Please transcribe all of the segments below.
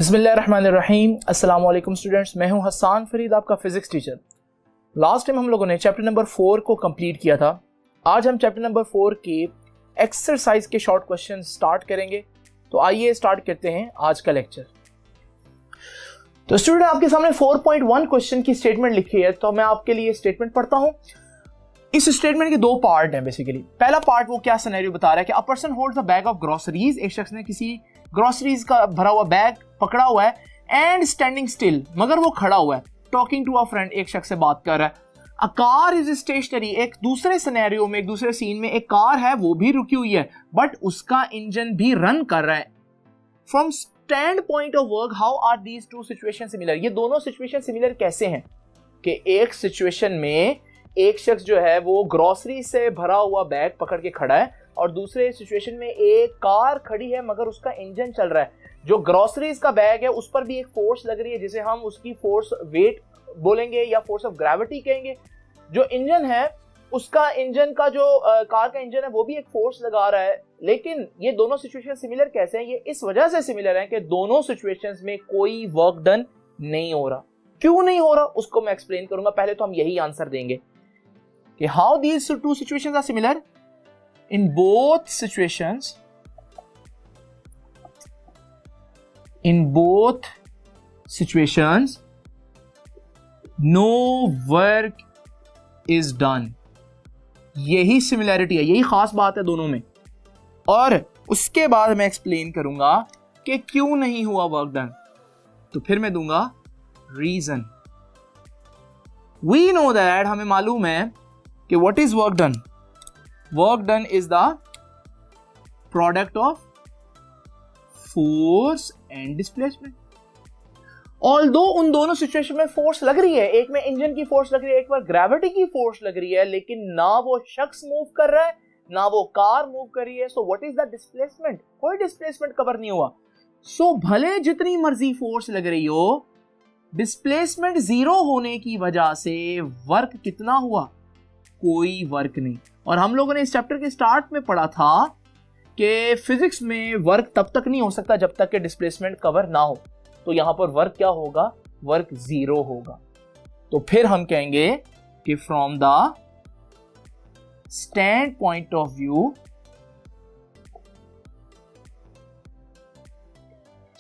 बिस्मिल्लाहिर्रहमानिर्रहीम। अस्सलाम वालेकुम स्टूडेंट्स, मैं हूं हसन फरीद, आपका फिजिक्स टीचर। लास्ट टाइम हम लोगों ने चैप्टर नंबर 4 को कंप्लीट किया था। आज हम चैप्टर नंबर 4 के एक्सरसाइज के शॉर्ट क्वेश्चन स्टार्ट करेंगे। तो आइए स्टार्ट करते हैं आज का लेक्चर। तो स्टूडेंट, आपके सामने 4.1 क्वेश्चन की स्टेटमेंट लिखी है, तो मैं आपके लिए स्टेटमेंट पढ़ता हूं। इस स्टेटमेंट के दो पार्ट हैं बेसिकली। पहला पार्ट वो क्या सिनेरियो बता रहा है कि a person holds a bag of groceries, एक शख्स ने किसी ग्रोसरीज का भरा हुआ बैग पकड़ा हुआ है, एंड स्टैंडिंग स्टिल, मगर वो खड़ा हुआ है, टॉकिंग टू अ फ्रेंड, एक शख्स से बात कर रहा है। अ कार इज स्टेशनरी, एक दूसरे सिनेरियो में, एक दूसरे सीन में एक कार है, वो भी रुकी हुई है, बट उसका इंजन भी रन कर रहा है। From standpoint of work, how are these two situation similar? ये दोनों सिचुएशन सिमिलर कैसे हैं कि एक सिचुएशन में एक शख्स जो है वो ग्रोसरी से भरा हुआ बैग पकड़ के खड़ा है, और दूसरे सिचुएशन में एक कार खड़ी है मगर उसका इंजन चल रहा है। जो ग्रोसरीज का बैग है उस पर भी एक फोर्स लग रही है, जिसे हम उसकी फोर्स वेट बोलेंगे या फोर्स ऑफ ग्रेविटी कहेंगे। जो इंजन है उसका, इंजन का जो कार का इंजन है वो भी एक फोर्स लगा रहा है। लेकिन ये दोनों सिचुएशन सिमिलर कैसे हैं? ये इस वजह से सिमिलर हैं कि दोनों सिचुएशंस में कोई वर्क डन नहीं हो रहा। क्यों नहीं हो रहा उसको मैं एक्सप्लेन करूंगा। पहले तो हम यही आंसर देंगे कि how these two situations are similar. In both situations, no work is done. यही सिमिलैरिटी है, यही खास बात है दोनों में। और उसके बाद मैं एक्सप्लेन करूंगा कि क्यों नहीं हुआ वर्क डन। तो फिर मैं दूंगा रीजन। वी नो दैट, हमें मालूम है कि what is work done. Work done is the product of force and displacement. Although उन दोनों सिचुएशन में फोर्स लग रही है, एक में इंजन की फोर्स लग रही है, एक पर ग्रेविटी की फोर्स लग रही है, लेकिन ना वो शख्स मूव कर रहा है ना वो कार मूव कर रही है। So what is the displacement? कोई डिस्प्लेसमेंट कवर नहीं हुआ। सो भले जितनी मर्जी फोर्स लग रही हो, डिस्प्लेसमेंट जीरो होने की वजह से वर्क कितना हुआ? कोई वर्क नहीं। और हम लोगों ने इस चैप्टर के स्टार्ट में पढ़ा था कि फिजिक्स में वर्क तब तक नहीं हो सकता जब तक कि डिस्प्लेसमेंट कवर ना हो। तो यहां पर वर्क क्या होगा? वर्क जीरो होगा। तो फिर हम कहेंगे कि from the standpoint of view,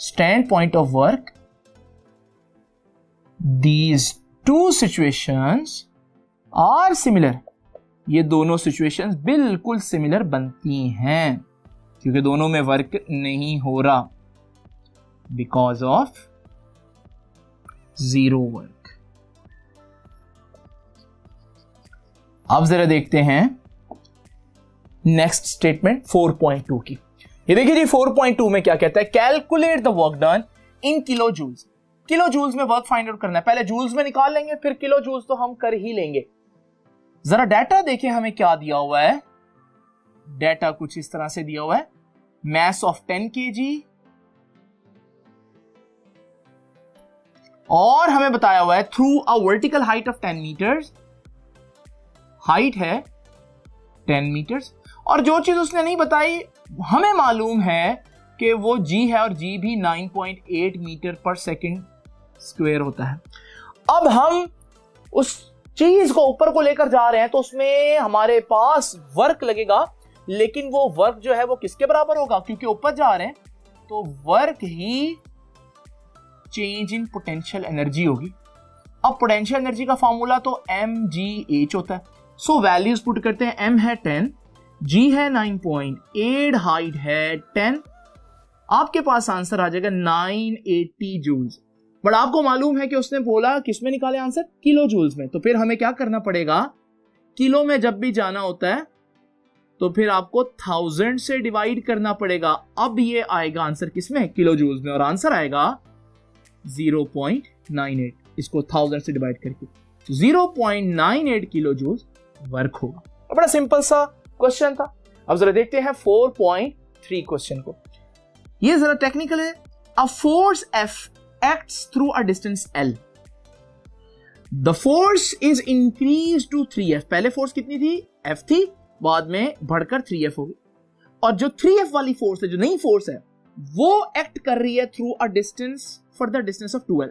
standpoint of work, these two situations are similar. ये दोनों सिचुएशंस बिल्कुल सिमिलर बनती हैं क्योंकि दोनों में वर्क नहीं हो रहा, बिकॉज ऑफ जीरो वर्क। अब जरा देखते हैं नेक्स्ट स्टेटमेंट 4.2 की। ये देखिए जी, 4.2 में क्या कहता है? Calculate the work done in kilojoules. Kilojoules में वर्क फाइंड आउट करना है। पहले जूल्स में निकाल लेंगे, फिर किलो जूल्स तो हम कर ही लेंगे। जरा डाटा देखें हमें क्या दिया हुआ है। डाटा कुछ इस तरह से दिया हुआ है। मास ऑफ 10 kg, और हमें बताया हुआ है through a vertical height of 10 metres. Height है 10 मीटर्स, और जो चीज उसने नहीं बताई, हमें मालूम है कि वो g है, और g भी 9.8 मीटर पर सेकंड स्क्वायर होता है। अब हम उस चीज को ऊपर को लेकर जा रहे हैं, तो उसमें हमारे पास वर्क लगेगा, लेकिन वो वर्क जो है वो किसके बराबर होगा? क्योंकि ऊपर जा रहे हैं तो work he change in potential energy होगी। अब पोटेंशियल एनर्जी का फॉर्मूला तो mgh होता है। सो वैल्यूज पुट करते हैं। m है 10, g है 9.8, हाइट है 10। आपके पास आंसर आ जाएगा 980 जूल्स। बट आपको मालूम है कि उसने बोला किस में निकाले आंसर? किलो जूल्स में। तो फिर हमें क्या करना पड़ेगा? किलो में जब भी जाना होता है तो फिर आपको 1000 से डिवाइड करना पड़ेगा। अब ये आएगा आंसर किस में? किलो जूल्स में, और आंसर आएगा 0.98। इसको 1000 से डिवाइड करके 0.98 किलो जूल्स वर्क होगा। बड़ा सिंपल सा क्वेश्चन था। अब जरा देखते हैं 4.3 क्वेश्चन को। ये जरा टेक्निकल है। A force F acts through a distance L. The force is increased to 3F. पहले फोर्स कितनी थी? F थी, बाद में बढ़कर 3F होगी। और जो 3F वाली फोर्स है, जो नई फोर्स है, वो एक्ट कर रही है through a distance for the distance of 2L।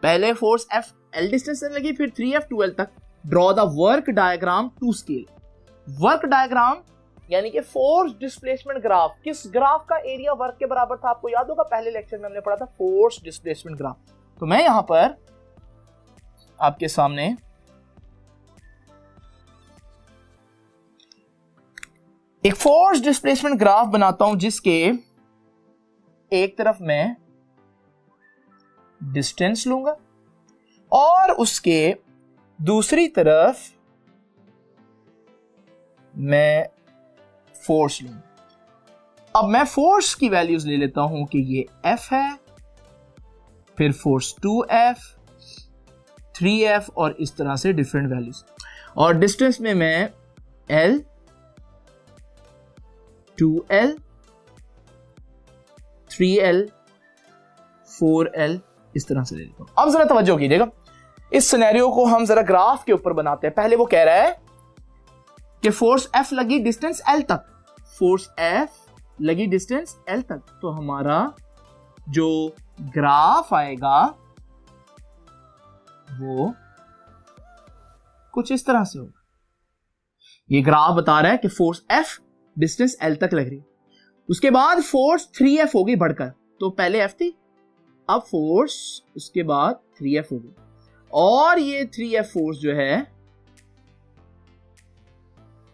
पहले फोर्स FL डिस्टेंस से लगी, फिर 3F 2L तक। Draw the work diagram to scale. Work diagram यानी कि फोर्स डिस्प्लेसमेंट ग्राफ। किस ग्राफ का एरिया वर्क के बराबर था? आपको याद होगा पहले लेक्चर में हमने पढ़ा था फोर्स डिस्प्लेसमेंट ग्राफ। तो मैं यहां पर आपके सामने एक फोर्स डिस्प्लेसमेंट ग्राफ बनाता हूं, जिसके एक तरफ मैं डिस्टेंस लूंगा और उसके दूसरी तरफ मैं फोर्स लूंगा। अब मैं फोर्स की वैल्यूज ले लेता हूं कि ये F है, फिर फोर्स 2F, 3F और इस तरह से डिफरेंट वैल्यूज। और डिस्टेंस में मैं L, 2L, 3L, 4L इस तरह से ले लेता हूं। अब जरा तवज्जो कीजिएगा, इस सिनेरियो को हम जरा ग्राफ के ऊपर बनाते हैं। पहले वो कह रहा है कि फोर्स F लगी डिस्टेंस L तक, फोर्स F लगी डिस्टेंस L तक। तो हमारा जो ग्राफ आएगा वो कुछ इस तरह से होगा। ये ग्राफ बता रहा है कि फोर्स F डिस्टेंस L तक लग रही है। उसके बाद फोर्स 3F होगी बढ़कर, तो पहले F थी, अब फोर्स उसके बाद 3F होगी। और ये 3F फोर्स जो है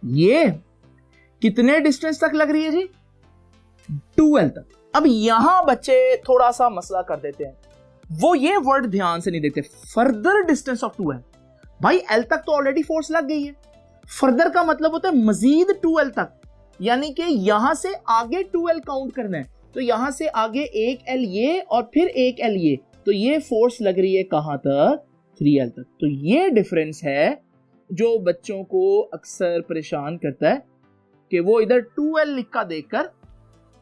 ये कितने डिस्टेंस तक लग रही है जी? 2L तक। अब यहां बच्चे थोड़ा सा मसला कर देते हैं, वो ये वर्ड ध्यान से नहीं देखते, फर्दर डिस्टेंस ऑफ 2L। भाई L तक तो ऑलरेडी फोर्स लग गई है, फर्दर का मतलब होता है मजीद 2L तक, यानी कि यहां से आगे 2L काउंट करना है। तो यहां से आगे एक L ये और फिर एक L ये, तो ये फोर्स लग रही है कहां तक? 3L तक। तो ये डिफरेंस है जो बच्चों को अक्सर परेशान करता है कि वो इधर 2L लिखा देखकर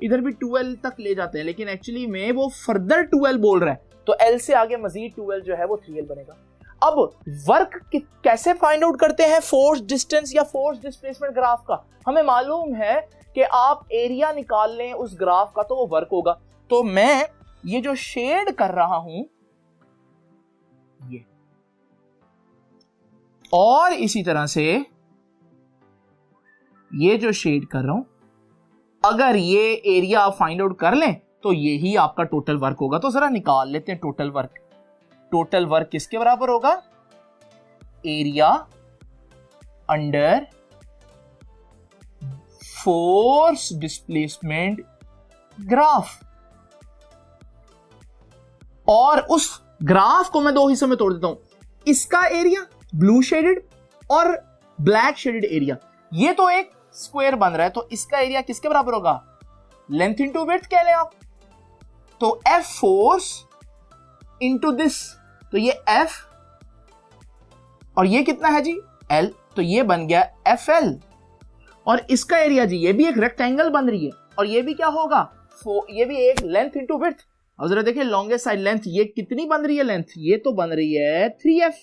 इधर भी 2L तक ले जाते हैं, लेकिन एक्चुअली में वो फर्दर 2L बोल रहा है। तो L से आगे मजीद 2L जो है वो 3L बनेगा। अब वर्क कैसे फाइंड आउट करते हैं फोर्स डिस्टेंस या फोर्स डिस्प्लेसमेंट ग्राफ का? हमें मालूम है कि आप एरिया निकाल लें उस ग्राफ का तो वो वर्क होगा। तो मैं ये जो शेड कर रहा हूं ये, और इसी तरह से ये जो शेड कर रहा हूं, अगर ये एरिया आप फाइंड आउट कर लें तो ये ही आपका टोटल वर्क होगा। तो जरा निकाल लेते हैं टोटल वर्क। टोटल वर्क किसके बराबर होगा? Area under force displacement graph. और उस ग्राफ को मैं दो हिस्सों में तोड़ देता हूं, इसका एरिया ब्लू शेडेड और ब्लैक शेडेड एरिया। ये तो एक स्क्वायर बन रहा है, तो इसका एरिया किसके बराबर होगा? लेंथ इंटू विड्थ कह लें आप। तो F फोर्स इंटू दिस, तो ये F और ये कितना है जी? L, तो ये बन गया FL। और इसका एरिया जी, ये भी एक रेक्टेंगल बन रही है, और ये भी क्या होगा? ये भी एक लेंथ इंटू विड्थ। अब जरा देखिए लॉन्गेस्ट साइड लेंथ, ये कितनी बन रही है लेंथ? ये तो बन रही है 3F।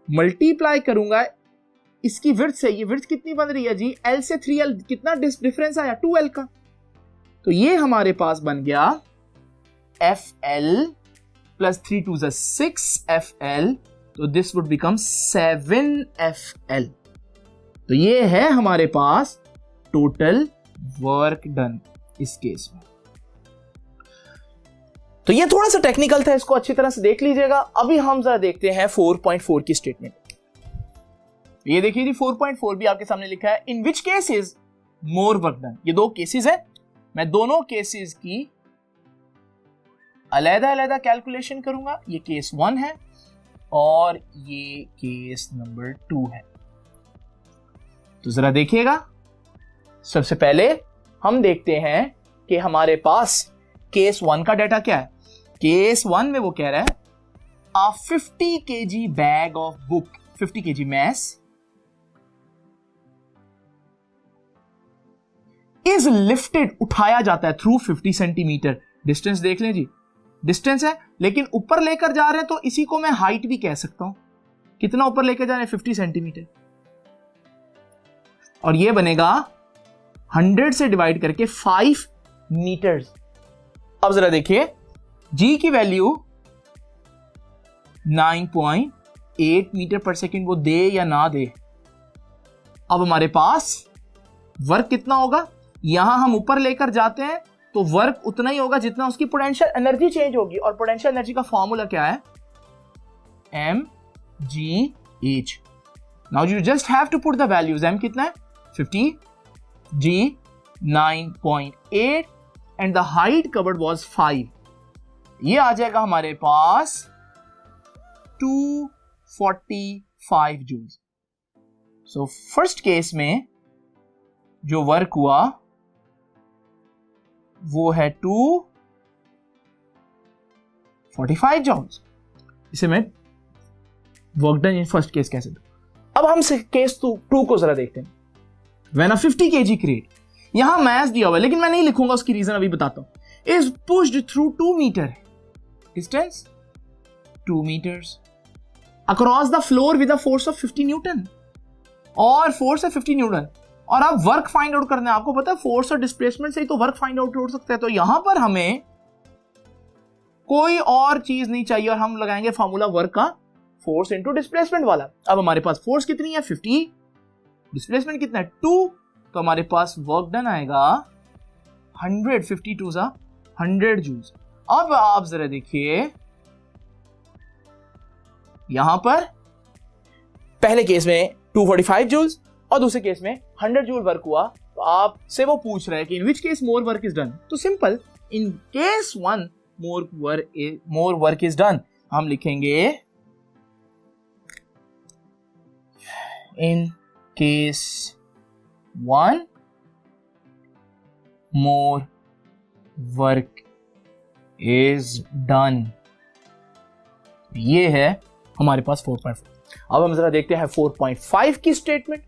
मल्टीप्लाई करूंगा इसकी विड्थ से, ये विड्थ कितनी बन रही है जी? L से 3L, कितना डिफरेंस आया? 2L का। तो ये हमारे पास बन गया FL प्लस 3 2 6 FL, तो दिस वुड बिकम 7FL। तो ये है हमारे पास टोटल वर्क डन इस केस में। तो ये थोड़ा सा टेक्निकल था, इसको अच्छी तरह से देख लीजिएगा। अभी हम जरा देखते हैं 4.4 की स्टेटमेंट। ये देखिए जी 4.4 भी आपके सामने लिखा है, in which case is more work done. ये दो केसेस है, मैं दोनों केसेस की अलग-अलग कैलकुलेशन करूंगा। ये केस 1 है और ये केस नंबर 2 है। तो जरा देखिएगा, सबसे पहले हम देखते हैं कि हमारे पास केस 1 का डाटा क्या है। केस 1 में वो कह रहा है a 50 kg bag of book, 50 kg mass is lifted, उठाया जाता है थ्रू 50 सेंटीमीटर। डिस्टेंस देख लें जी, डिस्टेंस है, लेकिन ऊपर लेकर जा रहे हैं तो इसी को मैं हाइट भी कह सकता हूं। कितना ऊपर लेकर जा रहे हैं? 50 सेंटीमीटर। और ये बनेगा 100 से डिवाइड करके 5 मीटर्स। अब जरा देखिए जी की वैल्यू 9.8 मीटर पर सेकेंड, वो दे या ना दे। अब हमारे पास वर्क कितना होगा, यहां हम ऊपर लेकर जाते हैं तो वर्क उतना ही होगा जितना उसकी पोटेंशियल एनर्जी चेंज होगी, और पोटेंशियल एनर्जी का फॉर्मूला क्या है, mgh। Now you just have to put the values. m कितना है 50, g 9.8 and the height covered was 5। ये आ जाएगा हमारे पास 245 जूल्स। सो फर्स्ट केस में जो वर्क हुआ वो है 245 जूल्स। इसे मैं work done in first case कैसे दूं। अब हम केस 2 को जरा देखते हैं। व्हेन अ 50 kg क्रेट, यहां मैथ दिया हुआ है लेकिन मैं नहीं लिखूंगा, उसकी रीजन अभी बताता हूं। Is pushed through 2 metre, distance 2 meters across the floor with a force of 50 newton, और फोर्स है 50 न्यूटन, और आप वर्क फाइंड आउट करना है। आपको पता है फोर्स और डिस्प्लेसमेंट से ही तो वर्क फाइंड आउट हो सकता है। तो यहां पर हमें कोई और चीज नहीं चाहिए और हम लगाएंगे फॉर्मूला वर्क का, फोर्स इंटू डिस्प्लेसमेंट वाला। अब हमारे पास फोर्स कितनी है 50, डिस्प्लेसमेंट कितना है 2, तो हमारे पास वर्क डन आएगा 100, 52 100 जूल्स। अब आप जरा देखिए यहां पर पहले केस में 245 जूल्स और दूसरे केस में 100 जूल वर्क हुआ। तो आपसे वो पूछ रहा है कि in which case more work is done. तो simple, in case 1 more work is done. हम लिखेंगे in case 1 more work is done. ये है हमारे पास 4.4। अब हम जरा देखते हैं 4.5 की स्टेटमेंट।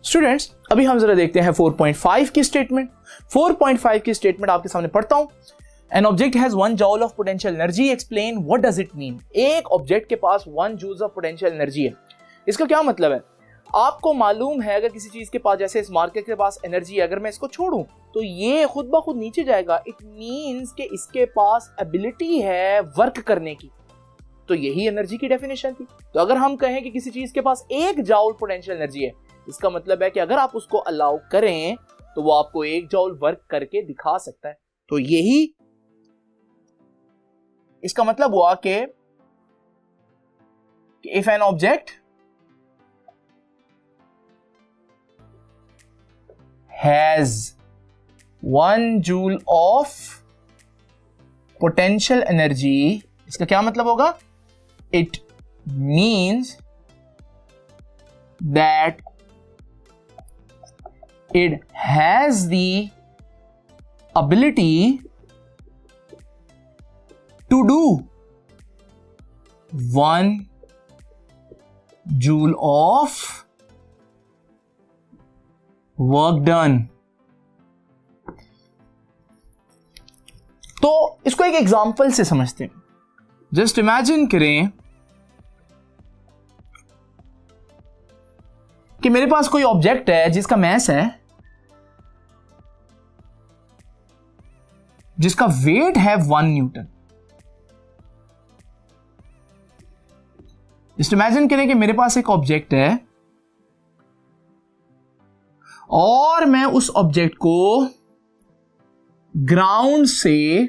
स्टूडेंट्स अभी हम जरा देखते हैं 4.5 की स्टेटमेंट। 4.5 की स्टेटमेंट आपके सामने पढ़ता हूं। An object has 1 joule of potential energy, explain what does it mean. एक ऑब्जेक्ट के पास 1 जूल ऑफ पोटेंशियल एनर्जी है। इसका क्या मतलब है, आपको मालूम है अगर किसी चीज के पास, जैसे इस मार्केट के पास एनर्जी है, अगर मैं इसको छोड़ूं तो ये खुद ब खुद नीचे जाएगा। इट मींस कि इसके पास एबिलिटी है वर्क करने की। तो यही एनर्जी की डेफिनेशन थी। तो अगर हम कहें कि किसी चीज के पास 1 जूल पोटेंशियल एनर्जी है, इसका मतलब है कि अगर आप उसको अलाउ करें तो वो आपको 1 जूल वर्क करके दिखा सकता है। तो यही इसका मतलब हुआ कि if an object has 1 joule of potential energy, इसका क्या मतलब होगा, it means that it has the ability to do 1 joule of work done। तो इसको एक एग्जांपल से समझते हैं। जस्ट इमेजिन करें कि मेरे पास कोई ऑब्जेक्ट है जिसका मास है, जिसका वेट है 1 न्यूटन। जस्ट इमेजिन करें कि मेरे पास एक ऑब्जेक्ट है और मैं उस ऑब्जेक्ट को ग्राउंड से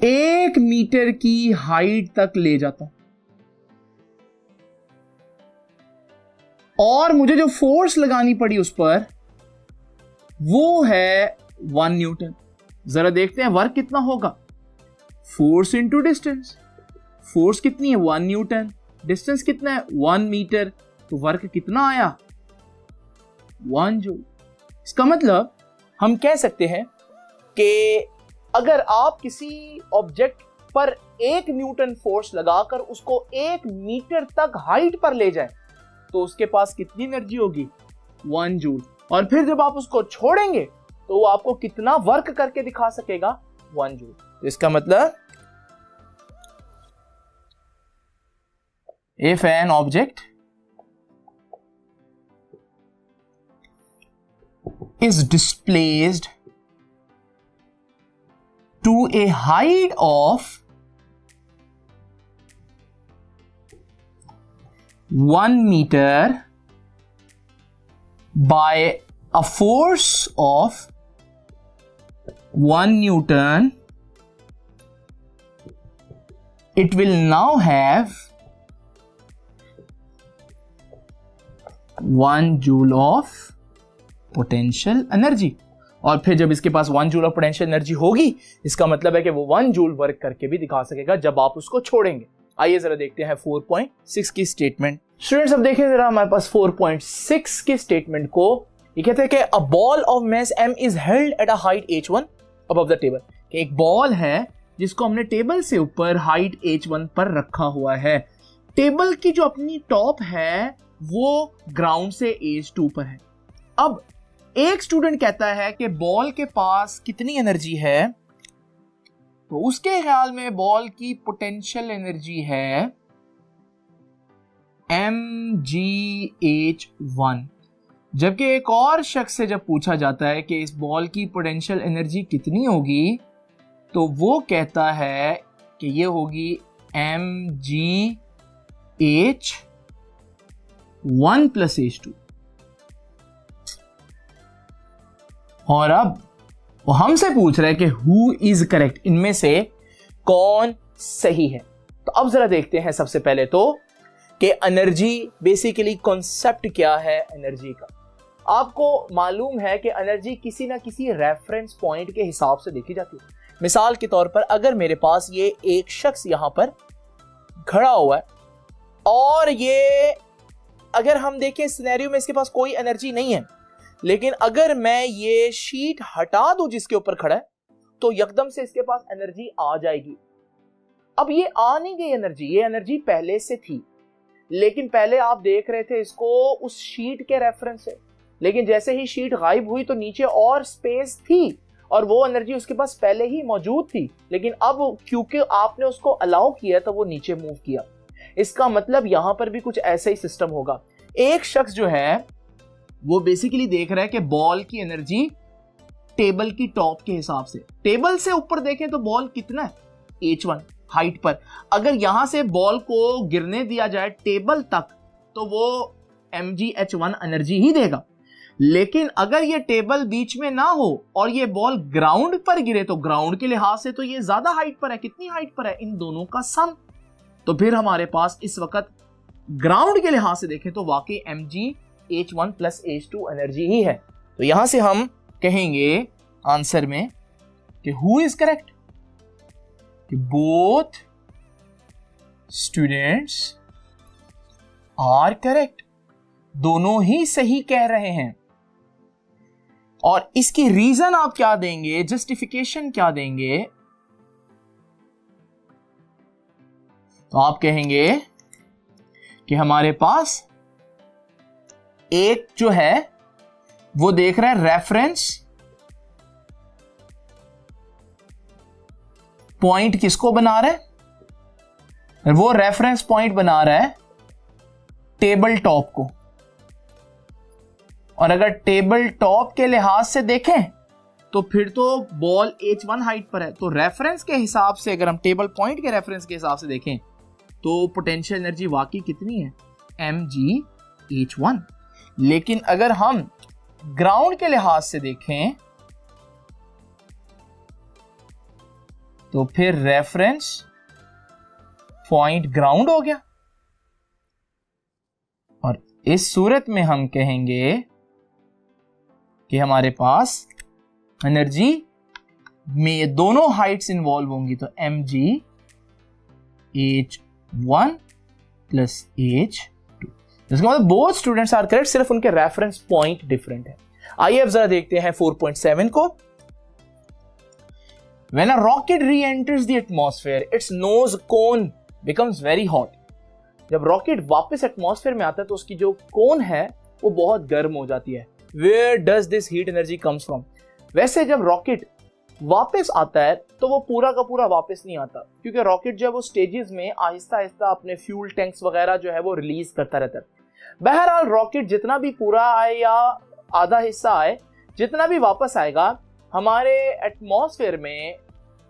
1 मीटर की हाइट तक ले जाता हूं, और मुझे जो फोर्स लगानी पड़ी उस पर वो है 1 न्यूटन। जरा देखते हैं वर्क कितना होगा। फोर्स इंटू डिस्टेंस, फोर्स कितनी है 1 न्यूटन, डिस्टेंस कितना है 1 मीटर, तो वर्क कितना आया 1 जूल। इसका मतलब हम कह सकते हैं कि अगर आप किसी ऑब्जेक्ट पर 1 न्यूटन फोर्स लगाकर उसको 1 मीटर तक हाइट पर ले जाएं तो उसके पास कितनी एनर्जी होगी 1 जूल। और फिर जब आप उसको छोड़ेंगे तो वो आपको कितना वर्क करके दिखा सकेगा 1 जूल। तो इसका मतलब if an object is displaced to a height of 1 meter by a force of 1 Newton, it will now have 1 joule of potential energy। और फिर जब इसके पास 1 जूल ऑफ पोटेंशियल एनर्जी होगी, इसका मतलब है कि वो 1 जूल वर्क करके भी दिखा सकेगा जब आप उसको छोड़ेंगे। आइए जरा देखते हैं 4.6 की स्टेटमेंट। स्टूडेंट्स अब देखें जरा हमारे पास 4.6 की स्टेटमेंट को। ये कहते हैं कि a ball of mass m is held at a height h1 above the table. कि एक बॉल है जिसको हमने टेबल से ऊपर हाइट h1 पर रखा हुआ है। टेबल की जो अपनी टॉप है वो ग्राउंड से h2 पर है। अब एक स्टूडेंट कहता है कि बॉल के पास कितनी एनर्जी है, तो उसके ख्याल में बॉल की पोटेंशियल एनर्जी है mgh1। जबकि एक और शख्स से जब पूछा जाता है कि इस बॉल की पोटेंशियल एनर्जी कितनी होगी, तो वो कहता है कि ये होगी mgh1 प्लस h2। और अब वो हमसे पूछ रहा है कि हु इज करेक्ट, इनमें से कौन सही है। तो अब जरा देखते हैं सबसे पहले तो कि एनर्जी बेसिकली कॉन्सेप्ट क्या है एनर्जी का। आपको मालूम है कि एनर्जी किसी ना किसी रेफरेंस पॉइंट के हिसाब से देखी जाती है। मिसाल के तौर पर अगर मेरे पास ये एक शख्स यहां पर खड़ा हुआ है और ये अगर हम देखें सिनेरियो में इसके पास कोई एनर्जी नहीं है, लेकिन अगर मैं ये शीट हटा दूं जिसके ऊपर खड़ा है तो यकदम से इसके पास एनर्जी आ जाएगी। अब ये आ नहीं गई एनर्जी, ये एनर्जी पहले से थी, लेकिन पहले आप देख रहे थे इसको उस शीट के रेफरेंस से, लेकिन जैसे ही शीट गायब हुई तो नीचे और स्पेस थी और वो एनर्जी उसके पास पहले ही मौजूद थी, लेकिन अब क्योंकि आपने उसको अलाउ किया तो वो नीचे मूव किया। इसका मतलब यहां पर भी कुछ ऐसा ही सिस्टम होगा। एक शख्स जो है वो बेसिकली देख रहा है कि बॉल की एनर्जी टेबल की टॉप के हिसाब से, टेबल से ऊपर देखें तो बॉल कितना है h1 हाइट पर। अगर यहां से बॉल को गिरने दिया जाए टेबल तक तो वो mgh1 एनर्जी ही देगा, लेकिन अगर ये टेबल बीच में ना हो और ये बॉल ग्राउंड पर गिरे तो ग्राउंड के लिहाज से तो ये ज्यादा हाइट पर है। कितनी हाइट पर है? इन दोनों का सम। तो फिर हमारे पास इस वक्त ग्राउंड के लिहाज से देखें तो वाकई mgh1 प्लस h2 एनर्जी ही है। तो यहां से हम कहेंगे आंसर में कि हु इज करेक्ट, कि बोथ स्टूडेंट्स आर करेक्ट, दोनों ही सही कह रहे हैं। और इसकी रीजन आप क्या देंगे, जस्टिफिकेशन क्या देंगे? तो आप कहेंगे कि हमारे पास एक जो है वो देख रहा है रेफरेंस पॉइंट, किसको बना रहा है? वो रेफरेंस पॉइंट बना रहा है टेबल टॉप को। और अगर टेबल टॉप के लिहाज से देखें तो फिर तो बॉल h1 हाइट पर है, तो रेफरेंस के हिसाब से अगर हम टेबल पॉइंट के रेफरेंस के हिसाब से देखें तो पोटेंशियल एनर्जी वाकई कितनी है? mgh1। लेकिन अगर हम ग्राउंड के लिहाज से देखें तो फिर रेफरेंस पॉइंट ग्राउंड हो गया, और इस सूरत में हम कहेंगे कि हमारे पास एनर्जी में ये दोनों हाइट्स इन्वॉल्व होंगी, तो mgh1 प्लस h2। इसका मतलब बोथ स्टूडेंट्स आर करेक्ट, सिर्फ उनके रेफरेंस पॉइंट डिफरेंट है। आइए अब जरा देखते हैं 4.7 को। When a rocket re-enters the atmosphere, its nose cone becomes very hot. जब रॉकेट वापस एटमॉस्फेयर में आता है तो उसकी जो कोन है वो बहुत गर्म हो जाती है। Where does this heat energy comes from? वैसे जब रॉकेट वापस आता है तो वो पूरा का पूरा वापस नहीं आता, क्योंकि रॉकेट जो है वो स्टेजेस में आहिस्ता आहिस्ता अपने फ्यूल टैंक्स वगैरह जो है वो रिलीज करता रहता है। बहरहाल रॉकेट जितना भी पूरा आए या आधा हिस्सा आए, जितना भी वापस आएगा हमारे एटमॉस्फेयर में,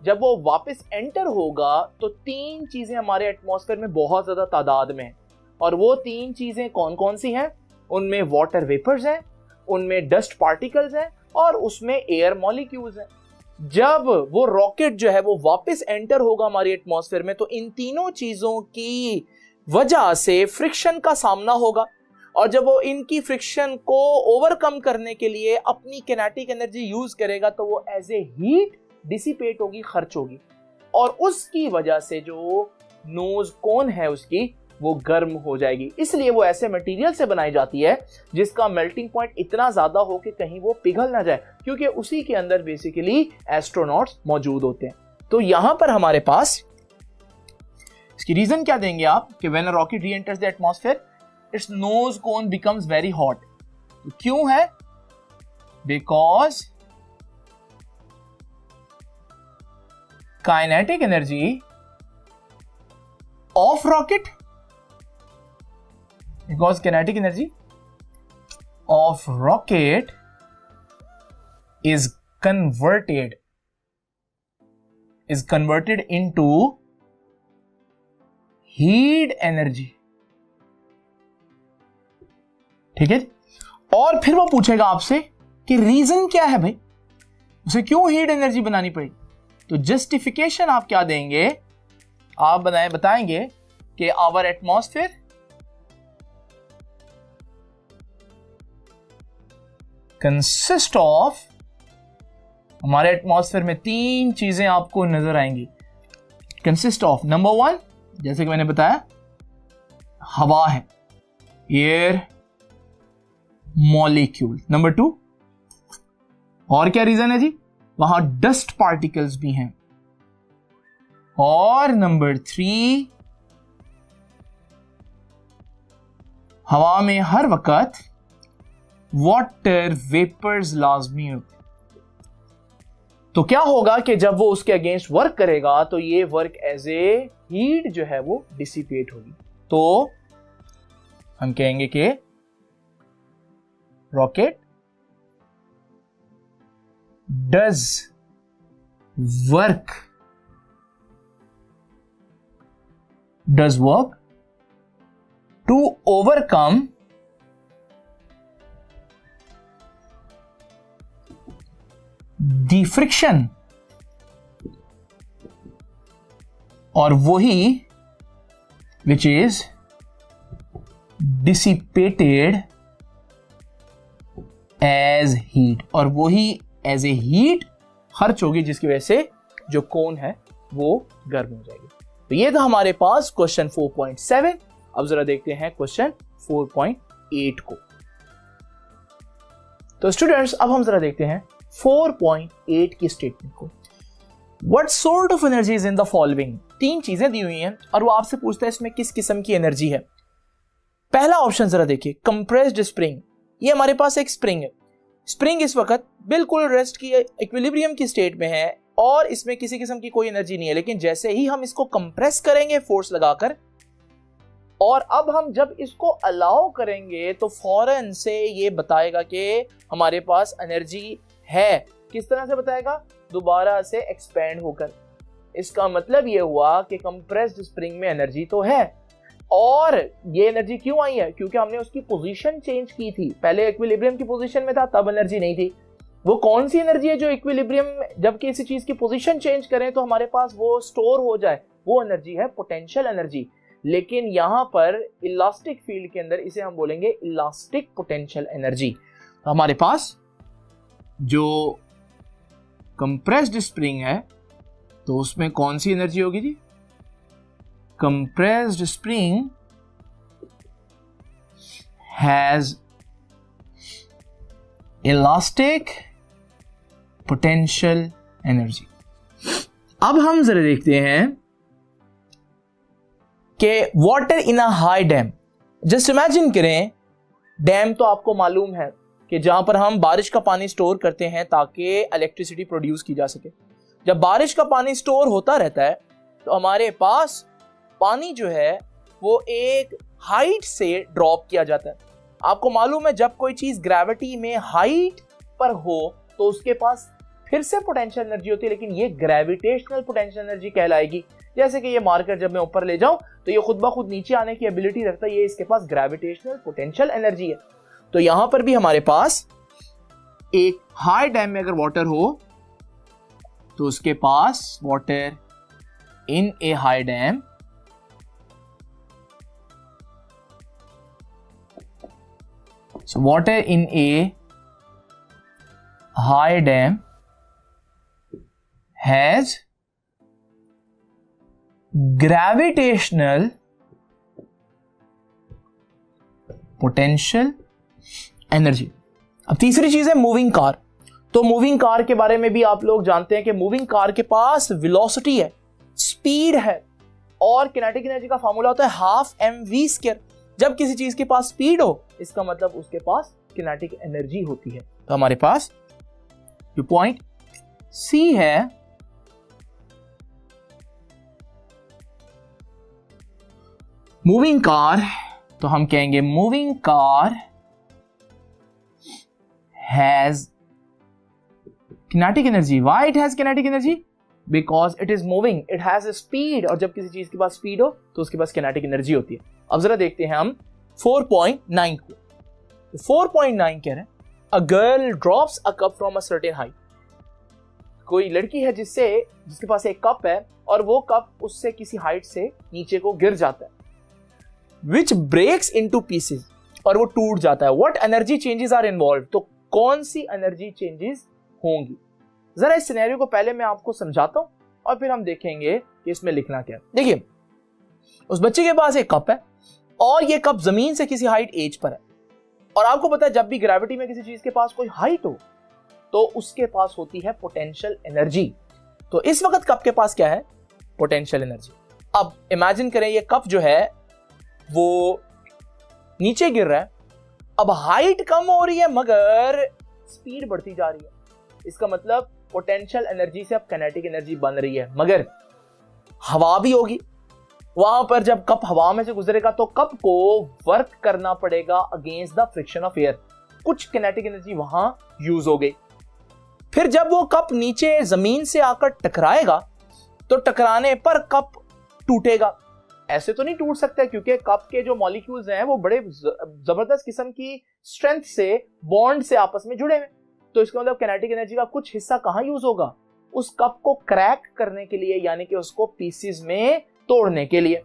जब वो वापस एंटर होगा तो 3 चीजें हमारे एटमॉस्फेयर में बहुत ज्यादा तादाद में हैं। और वो 3 चीजें कौन कौन सी हैं? उनमें वाटर वेपर्स हैं, उनमें डस्ट पार्टिकल्स हैं और उसमें एयर मॉलिक्यूल्स हैं। जब वो रॉकेट जो है वो वापस एंटर होगा हमारी एटमॉस्फेयर में, तो इन तीनों चीजों की वजह से फ्रिक्शन का सामना होगा, और जब वो इनकी फ्रिक्शन को ओवरकम करने के लिए अपनी किनेटिक एनर्जी यूज करेगा तो वो एज ए हीट डिसिपेट होगी, खर्च होगी, और उसकी वजह से जो नोज कोन है उसकी वो गर्म हो जाएगी। इसलिए वो ऐसे मटेरियल से बनाई जाती है जिसका मेल्टिंग पॉइंट इतना ज्यादा हो कि कहीं वो पिघल ना जाए, क्योंकि उसी के अंदर बेसिकली एस्ट्रोनॉट्स मौजूद होते हैं। तो यहां पर हमारे पास इसकी रीजन क्या देंगे आप कि when a rocket reenters the atmosphere its nose cone becomes very hot. क्यों है? Because kinetic energy of rocket, because kinetic energy of rocket is converted into heat energy। ठीक है, और फिर वो पूछेगा आपसे कि रीजन क्या है भाई, उसे क्यों हीट एनर्जी बनानी पड़ी? तो जस्टिफिकेशन आप क्या देंगे? आप बताएंगे कि आवर एटमॉस्फेयर कंसिस्ट ऑफ, हमारे एटमॉस्फेयर में 3 चीजें आपको नजर आएंगी। कंसिस्ट ऑफ, नंबर 1 जैसे कि मैंने बताया हवा है, एयर मॉलिक्यूल। नंबर 2 और क्या रीजन है जी? वहां डस्ट पार्टिकल्स भी हैं। और नंबर 3 हवा में हर वक्त वाटर वेपर्स लाजमी होते। तो क्या होगा कि जब वो उसके अगेंस्ट वर्क करेगा तो ये वर्क एज ए हीट जो है वो डिसिपेट होगी। तो हम कहेंगे कि rocket does work to overcome the friction, और वही which is dissipated as heat, और वही एज ए हीट खर्च होगी, जिसकी वजह से जो कोन है वो गर्म हो जाएगी। तो ये था हमारे पास क्वेश्चन 4.7। अब जरा देखते हैं क्वेश्चन 4.8 को। तो स्टूडेंट्स अब हम जरा देखते हैं 4.8 की स्टेटमेंट को। What sort of energy is in the following? 3 चीजें दी हुई हैं और वो आपसे पूछता है इसमें किस किस्म की एनर्जी है। पहला ऑप्शन जरा देखिए, कंप्रेस्ड स्प्रिंग। ये हमारे पास एक स्प्रिंग है। स्प्रिंग इस वक्त बिल्कुल रेस्ट की इक्विलिब्रियम की स्टेट में है और इसमें किसी किस्म की कोई एनर्जी नहीं है, लेकिन जैसे ही हम इसको कंप्रेस करेंगे फोर्स लगाकर, और अब हम जब इसको अलाउ करेंगे तो फौरन से ये बताएगा कि हमारे पास एनर्जी है। किस तरह से बताएगा? दोबारा से एक्सपेंड होकर। इसका मतलब ये हुआ कि कंप्रेस्ड स्प्रिंग में एनर्जी तो है, और ये एनर्जी क्यों आई है? क्योंकि हमने उसकी पोजीशन चेंज की थी। पहले इक्विलिब्रियम की पोजीशन में था, तब एनर्जी नहीं थी। वो कौन सी एनर्जी है जो इक्विलिब्रियम जब किसी चीज की पोजीशन चेंज करें तो हमारे पास वो स्टोर हो जाए? वो एनर्जी है पोटेंशियल एनर्जी। लेकिन यहां पर इलास्टिक फील्ड के अंदर इसे हम बोलेंगे इलास्टिक पोटेंशियल एनर्जी। हमारे पास जो कंप्रेस्ड स्प्रिंग है तो उसमें कौन सी एनर्जी होगी जी? Compressed spring has elastic potential energy. अब हम जरा देखते हैं कि water in a high dam. Just imagine करें, डैम तो आपको मालूम है कि जहां पर हम बारिश का पानी स्टोर करते हैं ताकि इलेक्ट्रिसिटी प्रोड्यूस की जा सके। जब बारिश का पानी स्टोर होता रहता है तो हमारे पास पानी जो है वो एक हाइट से ड्रॉप किया जाता है। आपको मालूम है जब कोई चीज ग्रेविटी में हाइट पर हो तो उसके पास फिर से पोटेंशियल एनर्जी होती है, लेकिन ये ग्रेविटेशनल पोटेंशियल एनर्जी कहलाएगी। जैसे कि ये मार्कर जब मैं ऊपर ले जाऊं तो ये खुद ब खुद नीचे आने की एबिलिटी रखता है, ये इसके पास ग्रेविटेशनल पोटेंशियल एनर्जी है। तो यहां पर भी हमारे पास एक हाई डैम में अगर वाटर हो तो उसके पास water in a high dam so water in a high dam has gravitational potential energy। अब तीसरी चीज है मूविंग कार। तो मूविंग कार के बारे में भी आप लोग जानते हैं कि मूविंग कार के पास वेलोसिटी है, स्पीड है, और किनेटिक एनर्जी का फार्मूला होता है हाफ mv²। जब किसी चीज के पास स्पीड हो इसका मतलब उसके पास किनेटिक एनर्जी होती है। तो हमारे पास जो पॉइंट सी है मूविंग कार, तो हम कहेंगे moving car has kinetic energy. Why it has kinetic energy? Because it is moving, it has speed, और जब किसी चीज के पास स्पीड हो तो उसके पास किनेटिक एनर्जी होती है। अब जरा देखते हैं हम 4.9 को। 4.9 कह रहे हैं a girl drops a cup from a certain height. कोई लड़की है जिसके पास एक कप है और वो कप उससे किसी हाइट से नीचे को गिर जाता है, विच ब्रेक्स इनटू पीसेस, और वो टूट जाता है। What energy changes are involve? तो कौन सी एनर्जी चेंजेस होंगी? जरा इस सिनेरियो को पहले मैं आपको समझाता हूं और फिर हम देखेंगे कि इसमें लिखना क्या है। देखिए, उस बच्चे के पास एक कप है और ये कप जमीन से किसी हाइट एज पर है, और आपको पता है जब भी ग्रेविटी में किसी चीज के पास कोई हाइट हो तो उसके पास होती है पोटेंशियल एनर्जी। तो इस वक्त कप के पास क्या है? Potential energy. अब इमेजिन करें ये कप जो है वो नीचे गिर रहा है, अब हाइट कम हो रही है मगर स्पीड बढ़ती जा रही है। इसका मतलब पोटेंशियल एनर्जी से अब काइनेटिक एनर्जी बन रही है, मगर हवा भी होगी वहां पर। जब कप हवा में से गुजरेगा तो कप को वर्क करना पड़ेगा against the friction of air, कुछ काइनेटिक एनर्जी वहां यूज हो गई। फिर जब वो कप नीचे जमीन से आकर टकराएगा तो टकराने पर कप टूटेगा। ऐसे तो नहीं टूट सकता क्योंकि कप के जो मॉलिक्यूल्स हैं वो बड़े जबरदस्त किस्म की स्ट्रेंथ से बॉन्ड से आपस में जुड़े हुए। तो इसका मतलब काइनेटिक एनर्जी का कुछ हिस्सा कहां यूज होगा? उस कप को क्रैक करने के लिए, यानी कि उसको पीसेस में तोड़ने के लिए।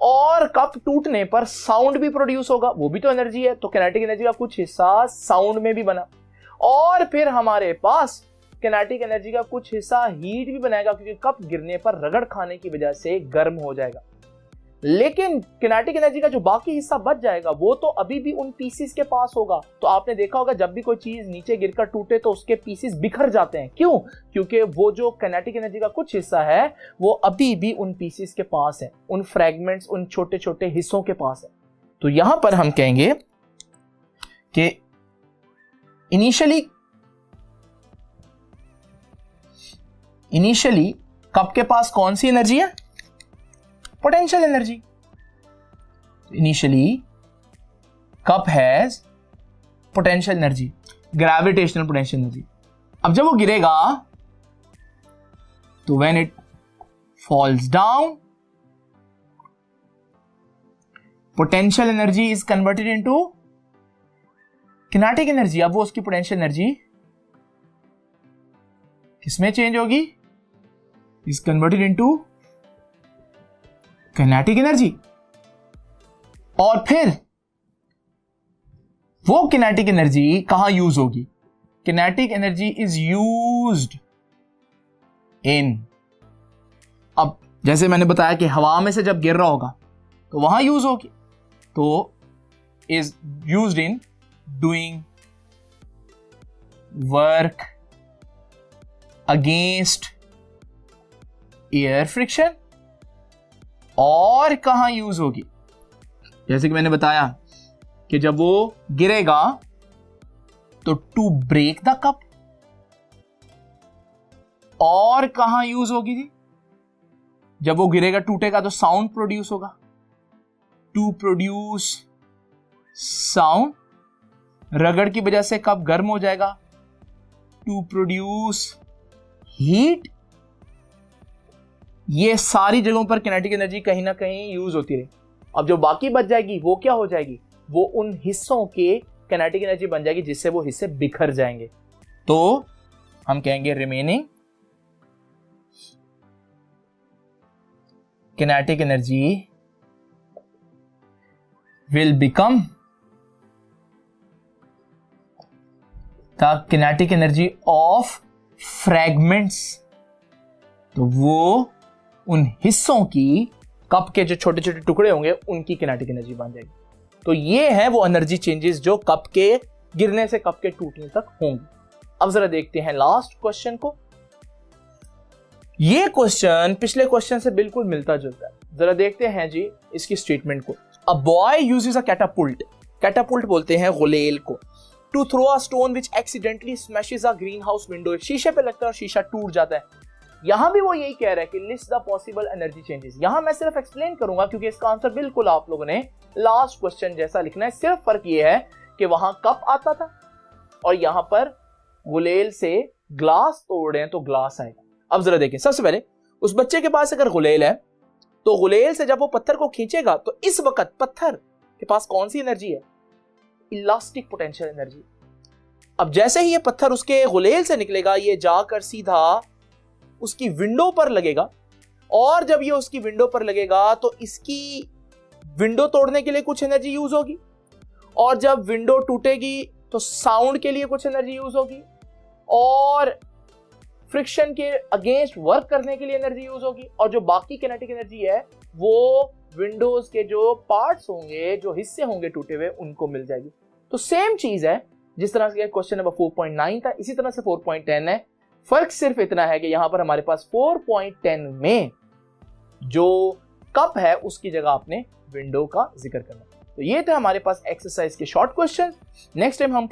और कप टूटने पर साउंड भी प्रोड्यूस होगा, वो भी तो एनर्जी है। तो काइनेटिक एनर्जी का कुछ हिस्सा साउंड में भी बना, और फिर हमारे पास काइनेटिक एनर्जी का कुछ हिस्सा हीट भी बनाएगा क्योंकि कप गिरने पर रगड़ खाने की वजह से गर्म हो जाएगा। लेकिन काइनेटिक एनर्जी का जो बाकी हिस्सा बच जाएगा वो तो अभी भी उन पीसेस के पास होगा। तो आपने देखा होगा जब भी कोई चीज नीचे गिरकर टूटे तो उसके पीसेस बिखर जाते हैं। क्यों? क्योंकि वो जो काइनेटिक एनर्जी का कुछ हिस्सा है वो अभी भी उन पीसेस के पास है, उन फ्रैगमेंट्स, उन छोटे छोटे हिस्सों के पास है। तो यहां पर हम कहेंगे कि इनिशियली कप के पास कौन सी एनर्जी है? Potential energy. Initially cup has potential energy, gravitational potential energy. अब जब वो गिरेगा तो when it falls down potential energy is converted into kinetic energy. अब वो उसकी पोटेंशियल एनर्जी किसमें चेंज होगी? Is converted into kinetic energy. और फिर वो काइनेटिक एनर्जी कहां यूज होगी? Kinetic energy is used in, अब जैसे मैंने बताया कि हवा में से जब गिर रहा होगा तो वहां यूज होगी, तो is used in doing work against air friction. और कहां यूज होगी? जैसे कि मैंने बताया कि जब वो गिरेगा तो टू ब्रेक द कप। और कहां यूज होगी जी? जब वो गिरेगा, टूटेगा तो साउंड प्रोड्यूस होगा, टू प्रोड्यूस साउंड। रगड़ की वजह से कप गर्म हो जाएगा टू प्रोड्यूस हीट। ये सारी जगहों पर किनेटिक एनर्जी कहीं ना कहीं यूज होती रही। अब जो बाकी बच जाएगी वो क्या हो जाएगी, वो उन हिस्सों के किनेटिक एनर्जी बन जाएगी जिससे वो हिस्से बिखर जाएंगे। तो हम कहेंगे remaining kinetic energy will become the kinetic energy of fragments। तो वो उन हिस्सों की, कप के जो छोटे छोटे टुकड़े होंगे उनकी किनेटिक एनर्जी बन जाएगी। तो ये है वो एनर्जी चेंजेस जो कप के गिरने से कप के टूटने तक होंगी। अब जरा देखते हैं लास्ट क्वेश्चन को। ये क्वेश्चन पिछले क्वेश्चन से बिल्कुल मिलता जुलता है। जरा देखते हैं जी इसकी स्टेटमेंट को। A boy uses a catapult, catapult बोलते हैं गुलेल को, to throw a stone which accidentally smashes a greenhouse window. शीशे पे लगता है और शीशा टूट जाता है। यहां भी वो यही कह रहा है कि list the possible energy changes. यहां मैं सिर्फ एक्सप्लेन करूंगा क्योंकि इसका आंसर बिल्कुल आप लोगों ने लास्ट क्वेश्चन जैसा लिखना है। सिर्फ फर्क ये है कि वहां कप आता था और यहां पर गुलेल से ग्लास तोड़ रहे हैं तो ग्लास आएगा। अब जरा देखें, सबसे पहले उस बच्चे के पास अगर गुलेल है तो गुलेल से जब वो पत्थर को खींचेगा तो इस वक्त पत्थर के पास कौन सी एनर्जी है, इलास्टिक पोटेंशियल एनर्जी। अब जैसे ही ये पत्थर उसके गुलेल से निकलेगा ये जाकर सीधा उसकी विंडो पर लगेगा और जब ये उसकी विंडो पर लगेगा तो इसकी विंडो तोड़ने के लिए कुछ एनर्जी यूज होगी और जब विंडो टूटेगी तो साउंड के लिए कुछ एनर्जी यूज होगी और फ्रिक्शन के अगेंस्ट वर्क करने के लिए एनर्जी यूज होगी और जो बाकी किनेटिक एनर्जी है वो विंडोज के जो पार्ट्स होंगे, जो हिस्से होंगे टूटे हुए, उनको मिल जाएगी। तो सेम चीज है जिस तरह से क्वेश्चन नंबर 4.9 था, इसी तरह से 4.10 है। फर्क सिर्फ इतना है कि यहां पर हमारे पास 4.10 में जो कप है उसकी जगह आपने विंडो का जिक्र करना। तो ये थे हमारे पास एक्सरसाइज के शॉर्ट क्वेश्चन। नेक्स्ट टाइम हम